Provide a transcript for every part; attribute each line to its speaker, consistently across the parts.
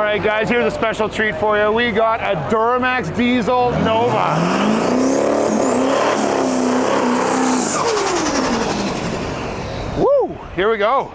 Speaker 1: right, guys, here's a special treat for you. We got a Duramax diesel Nova. Woo! Here we go.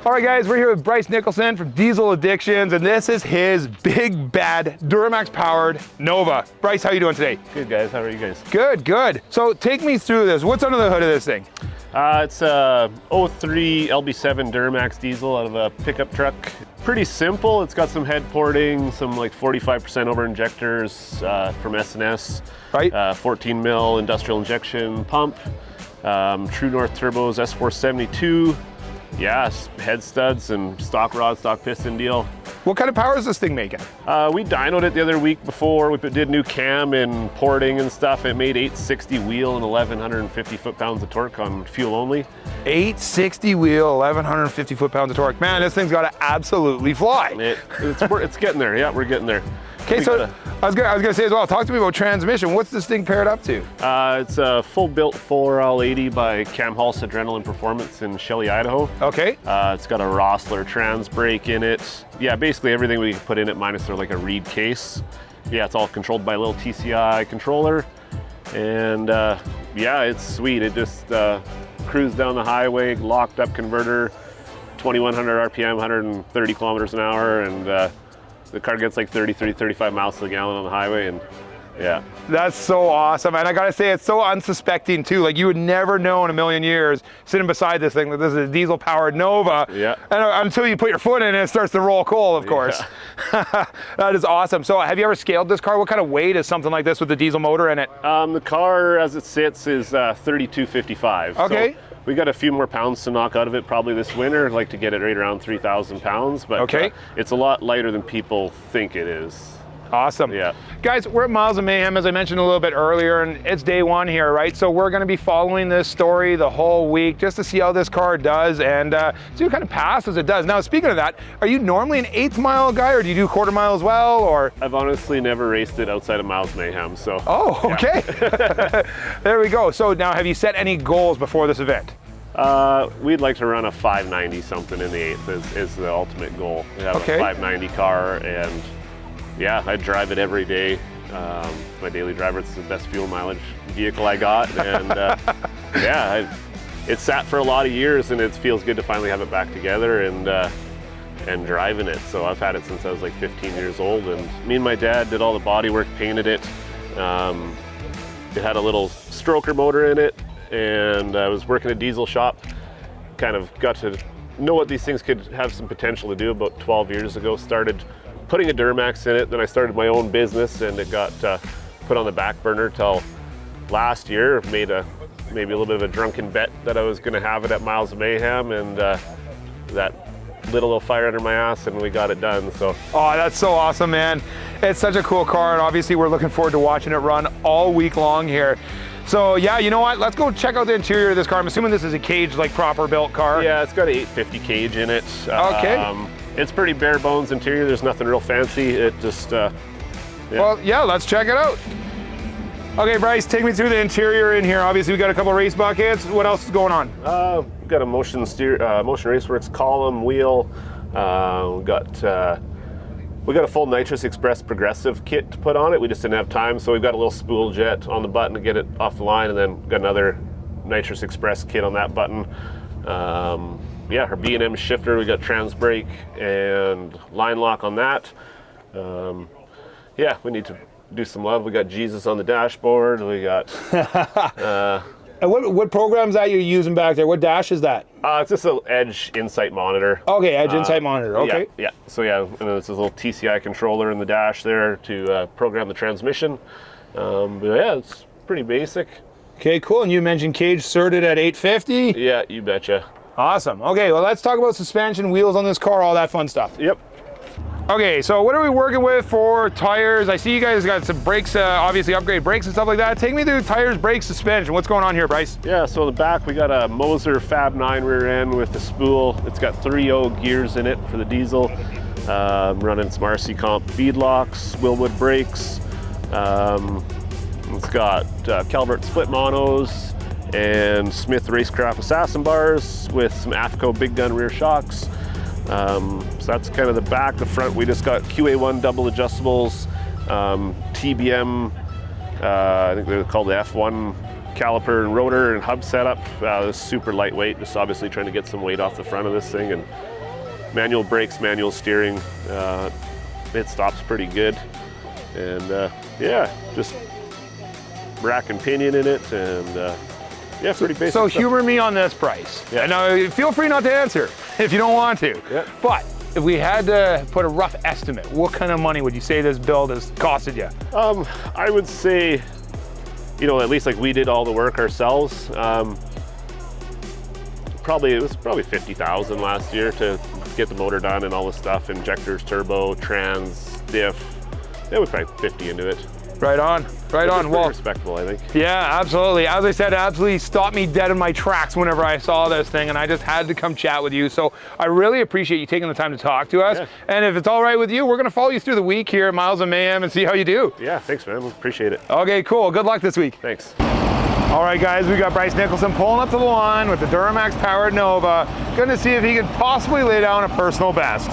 Speaker 1: All right, guys, we're here with Bryce Nicholson from Diesel Addictions, and this is his big, bad Duramax Powered Nova. Bryce, how are you doing today?
Speaker 2: Good, guys. How are you guys?
Speaker 1: Good, good. So take me through this. What's under the hood of this thing?
Speaker 2: It's a 03 LB7 Duramax diesel out of a pickup truck. Pretty simple. It's got some head porting, some like 45% over injectors from S&S.
Speaker 1: Right.
Speaker 2: 14 mil industrial injection pump. True North turbos, S472. Yeah, head studs and stock rod, stock piston deal.
Speaker 1: What kind of power is this thing making?
Speaker 2: We dynoed it the other week before. We did new cam and porting and stuff. It made 860 wheel and 1,150 foot-pounds of torque on fuel only.
Speaker 1: 860 wheel, 1,150 foot-pounds of torque. Man, this thing's got to absolutely fly.
Speaker 2: It's getting there. Yeah, we're getting there.
Speaker 1: Okay, so I was gonna say as well, talk to me about transmission. What's this thing paired up to?
Speaker 2: It's a full-built 4L80 by Cam Halse Adrenaline Performance in Shelley, Idaho.
Speaker 1: Okay.
Speaker 2: It's got a Rossler trans brake in it. Yeah, basically everything we put in it minus like a reed case. Yeah, it's all controlled by a little TCI controller. And yeah, it's sweet. It just cruised down the highway, locked up converter, 2,100 RPM, 130 kilometers an hour, and the car gets like 35 miles to the gallon on the highway, and yeah. That's
Speaker 1: so awesome, and I gotta say, it's so unsuspecting too. Like, you would never know in a million years, sitting beside this thing, that this is a diesel-powered Nova.
Speaker 2: Yeah.
Speaker 1: And until you put your foot in it, it starts to roll coal, of course. Yeah. That is awesome. So have you ever scaled this car? What kind of weight is something like this with the diesel motor in it?
Speaker 2: The car, as it sits, is 3255.
Speaker 1: Okay.
Speaker 2: So we got a few more pounds to knock out of it probably this winter. I'd like to get it right around 3,000 pounds, but
Speaker 1: okay.
Speaker 2: It's a lot lighter than people think it is.
Speaker 1: Awesome.
Speaker 2: Yeah.
Speaker 1: Guys, we're at Miles of Mayhem, as I mentioned a little bit earlier, and it's day one here, right? So we're gonna be following this story the whole week just to see how this car does and see what kind of passes it does. Now, speaking of that, are you normally an 1/8 mile guy, or do you do quarter mile as well, or?
Speaker 2: I've honestly never raced it outside of Miles of Mayhem, so.
Speaker 1: Oh, okay. Yeah. There we go. So now, have you set any goals before this event?
Speaker 2: We'd like to run a 590 something in the 8th is the ultimate goal. We have
Speaker 1: okay.
Speaker 2: a 590 car, and yeah, I drive it every day. My daily driver, it's the best fuel mileage vehicle I got, and yeah, it's sat for a lot of years, and it feels good to finally have it back together and driving it. So I've had it since I was like 15 years old, and me and my dad did all the body work, painted it. It had a little stroker motor in it, and I was working at a diesel shop, kind of got to know what these things could have some potential to do about 12 years ago, started putting a Duramax in it, then I started my own business, and it got put on the back burner till last year. Made maybe a little bit of a drunken bet that I was gonna have it at Miles of Mayhem, and that lit a little fire under my ass, and we got it done, so.
Speaker 1: Oh, that's so awesome, man. It's such a cool car, and obviously we're looking forward to watching it run all week long here. So yeah, you know what? Let's go check out the interior of this car. I'm assuming this is a cage, like proper built car.
Speaker 2: Yeah, it's got an 850 cage in it.
Speaker 1: Okay.
Speaker 2: It's pretty bare bones interior. There's nothing real fancy. It just, yeah.
Speaker 1: Well, yeah, let's check it out. Okay, Bryce, take me through the interior in here. Obviously, we got a couple race buckets. What else is going on?
Speaker 2: We've got a Motion Raceworks column, wheel. We got a full Nitrous Express progressive kit to put on it. We just didn't have time, so we've got a little spool jet on the button to get it off the line, and then got another Nitrous Express kit on that button. Yeah, her B&M shifter, we got trans brake and line lock on that. Yeah, we need to do some love. We got Jesus on the dashboard. We got
Speaker 1: And what program is that you're using back there? What dash is that?
Speaker 2: It's just an Edge Insight monitor.
Speaker 1: Okay, Edge Insight monitor, okay.
Speaker 2: Yeah. So yeah, and then it's a little TCI controller in the dash there to program the transmission. But yeah, it's pretty basic.
Speaker 1: Okay, cool. And you mentioned cage certed at 850.
Speaker 2: Yeah, you betcha.
Speaker 1: Awesome. Okay, well, let's talk about suspension, wheels on this car, all that fun stuff.
Speaker 2: Yep.
Speaker 1: Okay, so what are we working with for tires? I see you guys got some brakes, obviously upgrade brakes and stuff like that. Take me through tires, brakes, suspension. What's going on here, Bryce?
Speaker 2: Yeah, so in the back we got a Moser Fab 9 rear end with a spool. It's got 3.0 gears in it for the diesel. Running some RC Comp beadlocks, Wilwood brakes. It's got Calvert split monos and Smith Racecraft Assassin bars with some AFCO big gun rear shocks. So that's kind of the back. The front, we just got QA1 double adjustables, TBM, I think they're called the F1 caliper and rotor and hub setup. It's super lightweight, just obviously trying to get some weight off the front of this thing. And manual brakes, manual steering. It stops pretty good. And yeah, just rack and pinion in it, and yeah, pretty basic
Speaker 1: So
Speaker 2: stuff.
Speaker 1: humor me on this, Bryce.
Speaker 2: Yeah.
Speaker 1: And feel free not to answer if you don't want to.
Speaker 2: Yeah.
Speaker 1: But if we had to put a rough estimate, what kind of money would you say this build has costed you?
Speaker 2: I would say, you know, at least like we did all the work ourselves. It was probably 50,000 last year to get the motor done and all the stuff, injectors, turbo, trans, diff. Yeah, we probably 50 into it.
Speaker 1: Right on, right on.
Speaker 2: Well,
Speaker 1: Well,
Speaker 2: respectable, I think.
Speaker 1: yeah, absolutely. As I said, it absolutely stopped me dead in my tracks whenever I saw this thing, and I just had to come chat with you. So I really appreciate you taking the time to talk to us.
Speaker 2: Yeah.
Speaker 1: And if it's all right with you, we're going to follow you through the week here at Miles of Mayhem and see how you do.
Speaker 2: Yeah, thanks, man. Appreciate it.
Speaker 1: Okay, cool. Good luck this week.
Speaker 2: Thanks.
Speaker 1: All right, guys, we got Bryce Nicholson pulling up to the line with the Duramax Powered Nova. Going to see if he could possibly lay down a personal best.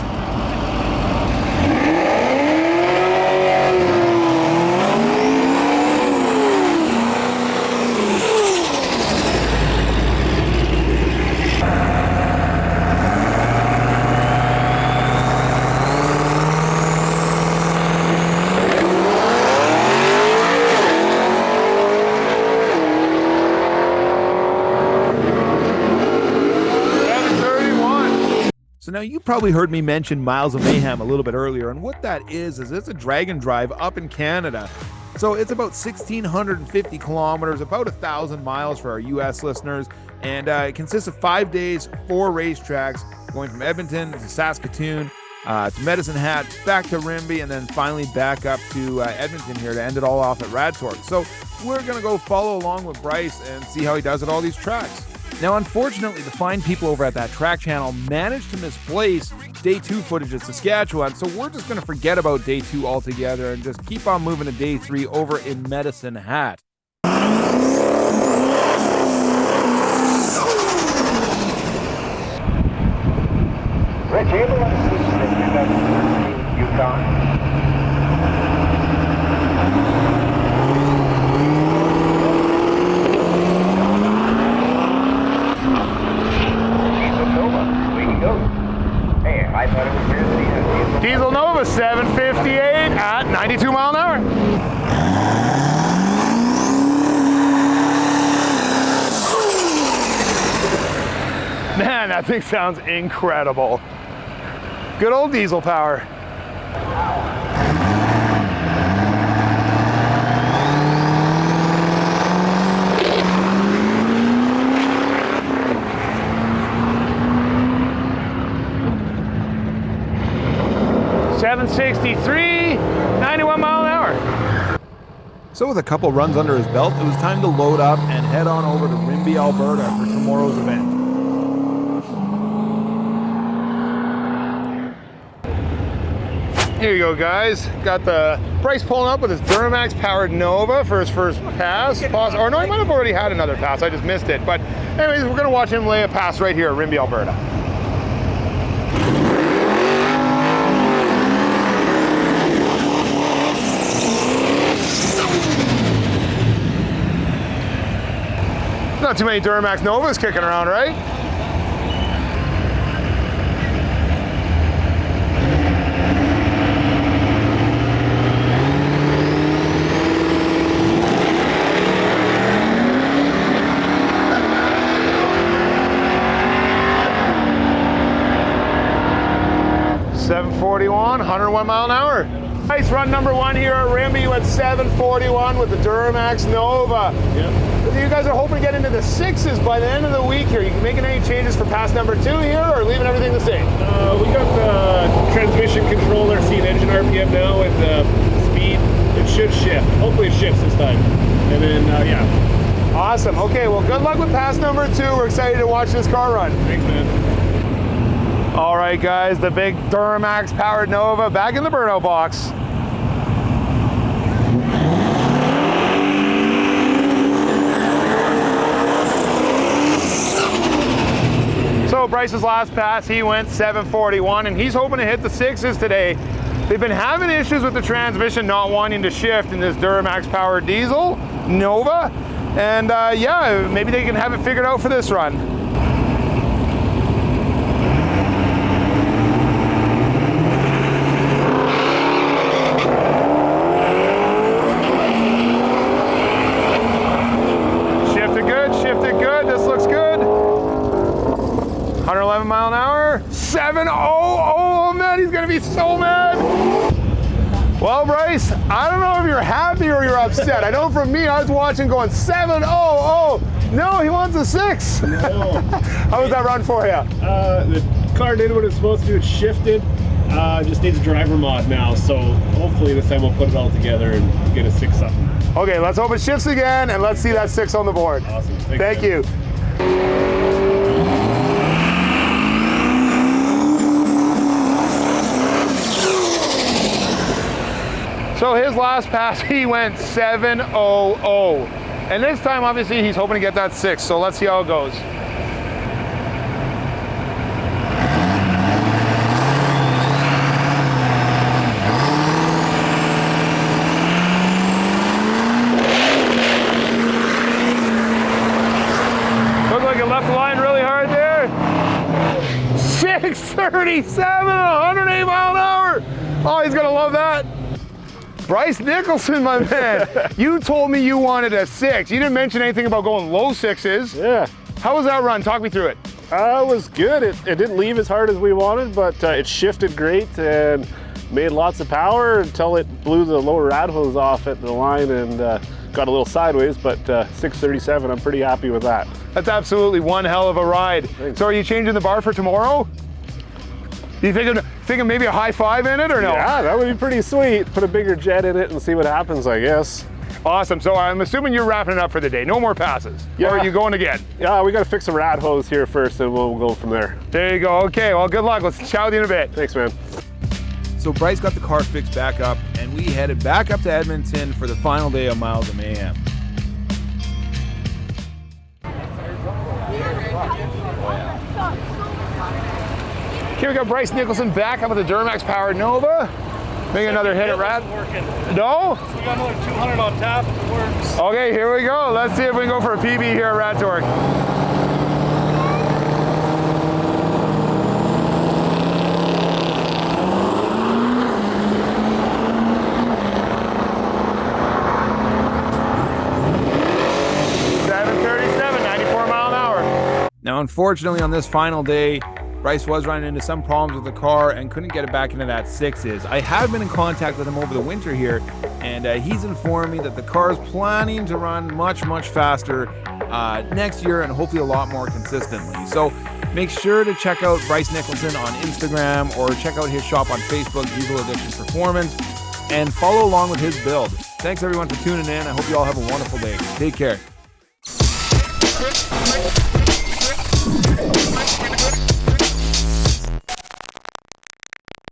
Speaker 3: So now you probably heard me mention Miles of Mayhem a little bit earlier, and what that is it's a drag and drive up in Canada. So it's about 1,650 kilometers, about 1,000 miles for our US listeners, and it consists of 5 days, 4 racetracks, going from Edmonton to Saskatoon, to Medicine Hat, back to Rimbey, and then finally back up to Edmonton here to end it all off at Radtorque. So we're going to go follow along with Bryce and see how he does at all these tracks. Now, unfortunately, the fine people over at that track channel managed to misplace day 2 footage at Saskatchewan, so we're just going to forget about day 2 altogether and just keep on moving to day 3 over in Medicine Hat.
Speaker 4: Rich Abel, 2013 Yukon.
Speaker 1: Diesel Nova 758 at 92 mile an hour. Man, that thing sounds incredible. Good old diesel power. .63, 91 mile an hour.
Speaker 3: So with a couple runs under his belt, it was time to load up and head on over to Rimbey, Alberta for tomorrow's event.
Speaker 1: Here you go, guys. Got the Bryce pulling up with his Duramax Powered Nova for his first pass. Or no, he might have already had another pass. I just missed it. But anyways, we're going to watch him lay a pass right here at Rimbey, Alberta. Not too many Duramax Novas kicking around, right? .741, 101 mile an hour. Nice run number 1 here at Rimbey with 741 with the Duramax Nova.
Speaker 2: Yeah.
Speaker 1: you guys are hoping to get into the 6s by the end of the week here. You making any changes for pass number 2 here, or leaving everything the same?
Speaker 2: We got the transmission controller, seeing engine RPM now, and the speed. It should shift. Hopefully it shifts this time. And then, yeah.
Speaker 1: Awesome. Okay, well, good luck with pass number 2. We're excited to watch this car run.
Speaker 2: Thanks, man.
Speaker 1: All right, guys, the big Duramax Powered Nova back in the burnout box. So Bryce's last pass, he went 741, and he's hoping to hit the 6s today. They've been having issues with the transmission not wanting to shift in this Duramax powered diesel Nova, and yeah, maybe they can have it figured out for this run. Shifted good, this looks good. 111 mile an hour, 7, oh man, he's gonna be so mad. Well, Bryce, I don't know if you're happy or you're upset. I know for me, I was watching going 7, no, he wants a 6.
Speaker 2: No.
Speaker 1: How was that run for you?
Speaker 2: The car did what it's supposed to do, it shifted. Just needs a driver mod now, so hopefully this time we'll put it all together and get a 6 something.
Speaker 1: Okay, let's hope it shifts again, and let's see that 6 on the board.
Speaker 2: Awesome,
Speaker 1: Thank you. So his last pass, he went 700. And this time, obviously, he's hoping to get that 6, so let's see how it goes. Looked like it left the line really hard there. 637, 108 mile an hour. Oh, he's gonna love that. Bryce Nicholson, my man, you told me you wanted a 6. You didn't mention anything about going low 6s.
Speaker 2: Yeah.
Speaker 1: How was that run? Talk me through it.
Speaker 2: It was good. It didn't leave as hard as we wanted, but it shifted great and made lots of power until it blew the lower rad hose off at the line and got a little sideways, but 637, I'm pretty happy with that.
Speaker 1: That's absolutely one hell of a ride.
Speaker 2: Thanks.
Speaker 1: So are you changing the bar for tomorrow? You thinking maybe a high 5 in it or no?
Speaker 2: Yeah, that would be pretty sweet. Put a bigger jet in it and see what happens, I guess.
Speaker 1: Awesome. So I'm assuming you're wrapping it up for the day. No more passes.
Speaker 2: Yeah.
Speaker 1: Or are you going again?
Speaker 2: Yeah, we got to fix the rad hose here first and we'll go from there.
Speaker 1: There you go. Okay, well, good luck. Let's chat with you in a bit.
Speaker 2: Thanks, man.
Speaker 3: So Bryce got the car fixed back up, and we headed back up to Edmonton for the final day of Miles of Mayhem.
Speaker 1: Here we go, Bryce Nicholson back up with the Duramax Powered Nova. Making another hit at Rad. No?
Speaker 5: We got another 200 on tap. It works.
Speaker 1: Okay, here we go. Let's see if we can go for a PB here at Rad Torque.
Speaker 3: Now, unfortunately, on this final day, Bryce was running into some problems with the car and couldn't get it back into that 6s. I have been in contact with him over the winter here, and he's informed me that the car is planning to run much, much faster next year and hopefully a lot more consistently. So make sure to check out Bryce Nicholson on Instagram or check out his shop on Facebook, Diesel Addiction Performance, and follow along with his build. Thanks everyone for tuning in. I hope you all have a wonderful day. Take care.